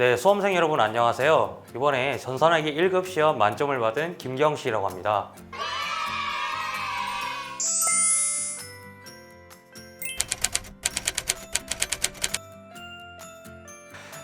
네, 수험생 여러분 안녕하세요. 이번에 전산회계 1급 시험 만점을 받은 김경식이라고 합니다.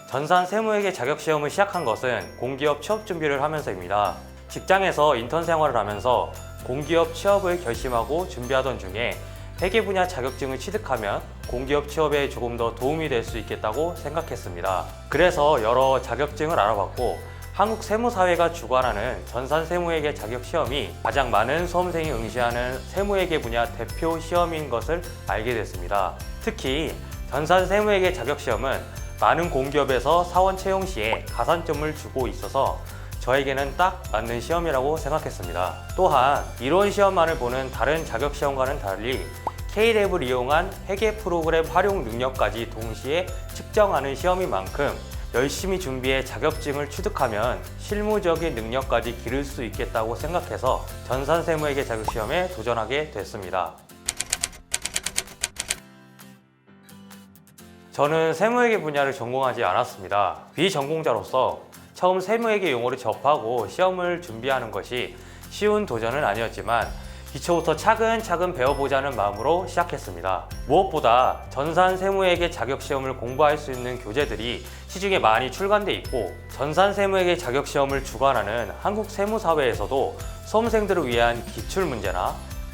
전산 세무회계 자격시험을 시작한 것은 공기업 취업 준비를 하면서입니다. 직장에서 인턴 생활을 하면서 공기업 취업을 결심하고 준비하던 중에 회계 분야 자격증을 취득하면 공기업 취업에 조금 더 도움이 될 수 있겠다고 생각했습니다. 그래서 여러 자격증을 알아봤고 한국세무사회가 주관하는 전산세무회계 자격시험이 가장 많은 수험생이 응시하는 세무회계 분야 대표 시험인 것을 알게 됐습니다. 특히 전산세무회계 자격시험은 많은 공기업에서 사원 채용 시에 가산점을 주고 있어서 저에게는 딱 맞는 시험이라고 생각했습니다. 또한 이론 시험만을 보는 다른 자격시험과는 달리 K-랩을 이용한 회계 프로그램 활용 능력까지 동시에 측정하는 시험인 만큼 열심히 준비해 자격증을 취득하면 실무적인 능력까지 기를 수 있겠다고 생각해서 전산세무회계 자격시험에 도전하게 됐습니다. 저는 세무회계 분야를 전공하지 않았습니다. 비전공자로서 처음 세무회계 용어를 접하고 시험을 준비하는 것이 쉬운 도전은 아니었지만 기초부터 차근차근 배워보자는 마음으로 시작했습니다. 무엇보다 전산세무회계 자격시험을 공부할 수 있는 교재들이 시중에 많이 출간돼 있고 전산세무회계 자격시험을 주관하는 한국세무사회에서도 수험생들을 위한 기출문제나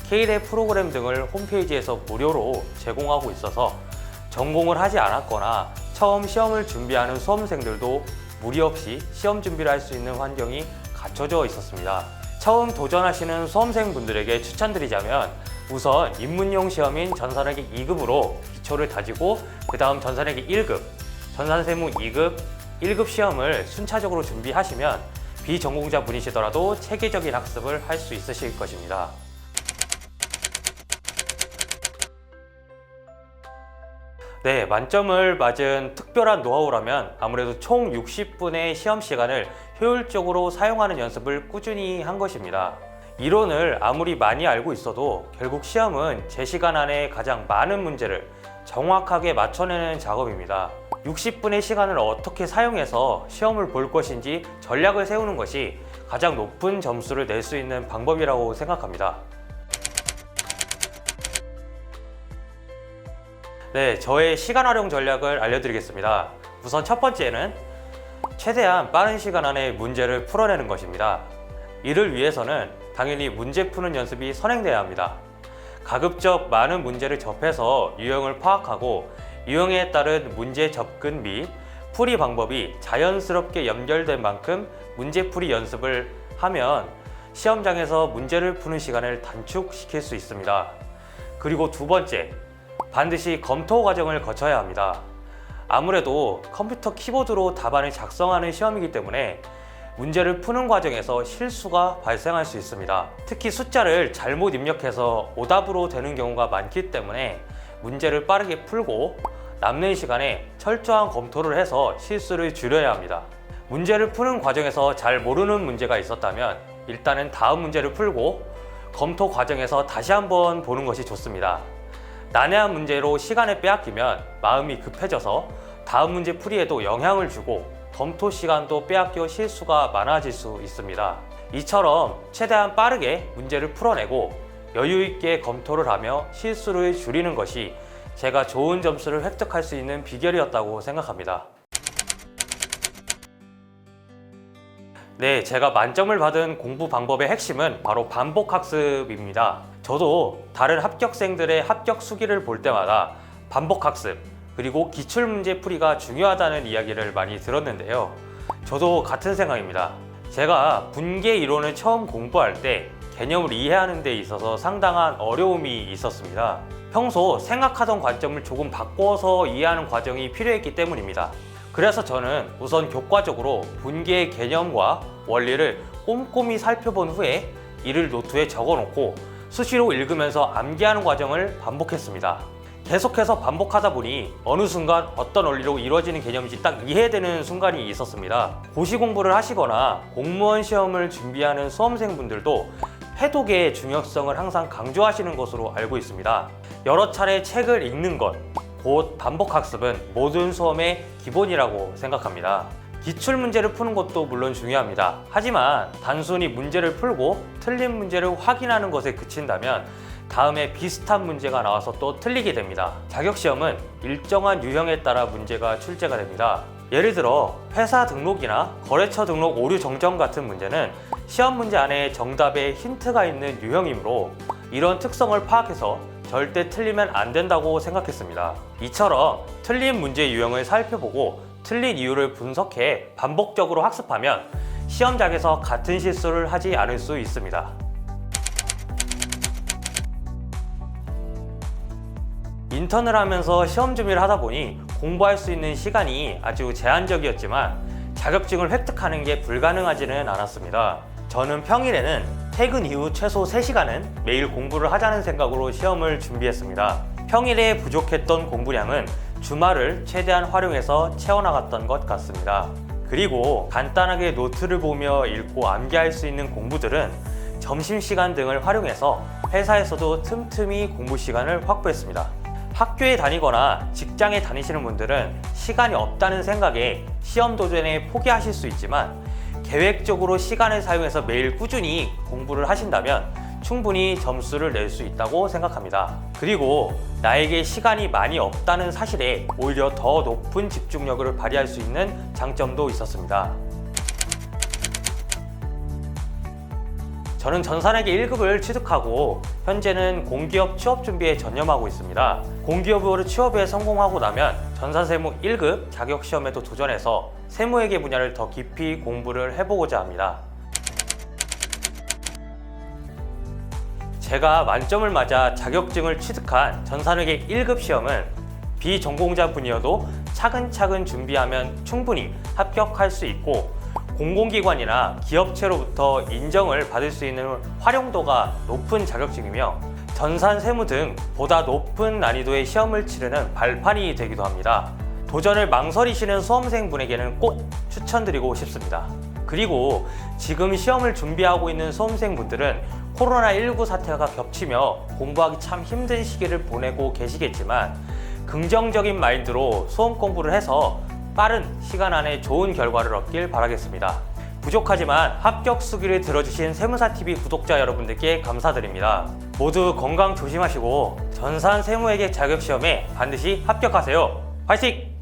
K-랩 프로그램 등을 홈페이지에서 무료로 제공하고 있어서 전공을 하지 않았거나 처음 시험을 준비하는 수험생들도 무리 없이 시험 준비를 할 수 있는 환경이 갖춰져 있었습니다. 처음 도전하시는 수험생분들에게 추천드리자면 우선 입문용 시험인 전산회계 2급으로 기초를 다지고 그 다음 전산회계 1급, 전산세무 2급, 1급 시험을 순차적으로 준비하시면 비전공자 분이시더라도 체계적인 학습을 할 수 있으실 것입니다. 네, 만점을 맞은 특별한 노하우라면 아무래도 총 60분의 시험 시간을 효율적으로 사용하는 연습을 꾸준히 한 것입니다. 이론을 아무리 많이 알고 있어도 결국 시험은 제 시간 안에 가장 많은 문제를 정확하게 맞춰내는 작업입니다. 60분의 시간을 어떻게 사용해서 시험을 볼 것인지 전략을 세우는 것이 가장 높은 점수를 낼 수 있는 방법이라고 생각합니다. 네, 저의 시간 활용 전략을 알려드리겠습니다. 우선 첫 번째는 최대한 빠른 시간 안에 문제를 풀어내는 것입니다. 이를 위해서는 당연히 문제 푸는 연습이 선행돼야 합니다. 가급적 많은 문제를 접해서 유형을 파악하고 유형에 따른 문제 접근 및 풀이 방법이 자연스럽게 연결된 만큼 문제풀이 연습을 하면 시험장에서 문제를 푸는 시간을 단축시킬 수 있습니다. 그리고 두 번째, 반드시 검토 과정을 거쳐야 합니다. 아무래도 컴퓨터 키보드로 답안을 작성하는 시험이기 때문에 문제를 푸는 과정에서 실수가 발생할 수 있습니다. 특히 숫자를 잘못 입력해서 오답으로 되는 경우가 많기 때문에 문제를 빠르게 풀고 남는 시간에 철저한 검토를 해서 실수를 줄여야 합니다. 문제를 푸는 과정에서 잘 모르는 문제가 있었다면 일단은 다음 문제를 풀고 검토 과정에서 다시 한번 보는 것이 좋습니다. 난해한 문제로 시간을 빼앗기면 마음이 급해져서 다음 문제 풀이에도 영향을 주고 검토 시간도 빼앗겨 실수가 많아질 수 있습니다. 이처럼 최대한 빠르게 문제를 풀어내고 여유 있게 검토를 하며 실수를 줄이는 것이 제가 좋은 점수를 획득할 수 있는 비결이었다고 생각합니다. 네, 제가 만점을 받은 공부 방법의 핵심은 바로 반복학습입니다. 저도 다른 합격생들의 합격 수기를 볼 때마다 반복학습 그리고 기출문제 풀이가 중요하다는 이야기를 많이 들었는데요. 저도 같은 생각입니다. 제가 분계 이론을 처음 공부할 때 개념을 이해하는 데 있어서 상당한 어려움이 있었습니다. 평소 생각하던 관점을 조금 바꿔서 이해하는 과정이 필요했기 때문입니다. 그래서 저는 우선 교과적으로 분계의 개념과 원리를 꼼꼼히 살펴본 후에 이를 노트에 적어놓고 수시로 읽으면서 암기하는 과정을 반복했습니다. 계속해서 반복하다 보니 어느 순간 어떤 원리로 이루어지는 개념인지 딱 이해되는 순간이 있었습니다. 고시 공부를 하시거나 공무원 시험을 준비하는 수험생분들도 해독의 중요성을 항상 강조하시는 것으로 알고 있습니다. 여러 차례 책을 읽는 것, 곧 반복학습은 모든 수험의 기본이라고 생각합니다. 기출 문제를 푸는 것도 물론 중요합니다. 하지만 단순히 문제를 풀고 틀린 문제를 확인하는 것에 그친다면 다음에 비슷한 문제가 나와서 또 틀리게 됩니다. 자격시험은 일정한 유형에 따라 문제가 출제가 됩니다. 예를 들어 회사 등록이나 거래처 등록 오류 정정 같은 문제는 시험 문제 안에 정답에 힌트가 있는 유형이므로 이런 특성을 파악해서 절대 틀리면 안 된다고 생각했습니다. 이처럼 틀린 문제 유형을 살펴보고 틀린 이유를 분석해 반복적으로 학습하면 시험장에서 같은 실수를 하지 않을 수 있습니다. 인턴을 하면서 시험 준비를 하다 보니 공부할 수 있는 시간이 아주 제한적이었지만 자격증을 획득하는 게 불가능하지는 않았습니다. 저는 평일에는 퇴근 이후 최소 3시간은 매일 공부를 하자는 생각으로 시험을 준비했습니다. 평일에 부족했던 공부량은 주말을 최대한 활용해서 채워나갔던 것 같습니다. 그리고 간단하게 노트를 보며 읽고 암기할 수 있는 공부들은 점심시간 등을 활용해서 회사에서도 틈틈이 공부 시간을 확보했습니다. 학교에 다니거나 직장에 다니시는 분들은 시간이 없다는 생각에 시험 도전에 포기하실 수 있지만 계획적으로 시간을 사용해서 매일 꾸준히 공부를 하신다면 충분히 점수를 낼 수 있다고 생각합니다. 그리고 나에게 시간이 많이 없다는 사실에 오히려 더 높은 집중력을 발휘할 수 있는 장점도 있었습니다. 저는 전산회계 1급을 취득하고 현재는 공기업 취업 준비에 전념하고 있습니다. 공기업으로 취업에 성공하고 나면 전산세무 1급 자격시험에도 도전해서 세무회계 분야를 더 깊이 공부를 해보고자 합니다. 제가 만점을 맞아 자격증을 취득한 전산회계 1급 시험은 비전공자분이어도 차근차근 준비하면 충분히 합격할 수 있고 공공기관이나 기업체로부터 인정을 받을 수 있는 활용도가 높은 자격증이며 전산 세무 등 보다 높은 난이도의 시험을 치르는 발판이 되기도 합니다. 도전을 망설이시는 수험생분에게는 꼭 추천드리고 싶습니다. 그리고 지금 시험을 준비하고 있는 수험생분들은 코로나19 사태가 겹치며 공부하기 참 힘든 시기를 보내고 계시겠지만 긍정적인 마인드로 수험 공부를 해서 빠른 시간 안에 좋은 결과를 얻길 바라겠습니다. 부족하지만 합격 수기를 들어주신 세무사TV 구독자 여러분들께 감사드립니다. 모두 건강 조심하시고 전산 세무회계 자격시험에 반드시 합격하세요. 화이팅!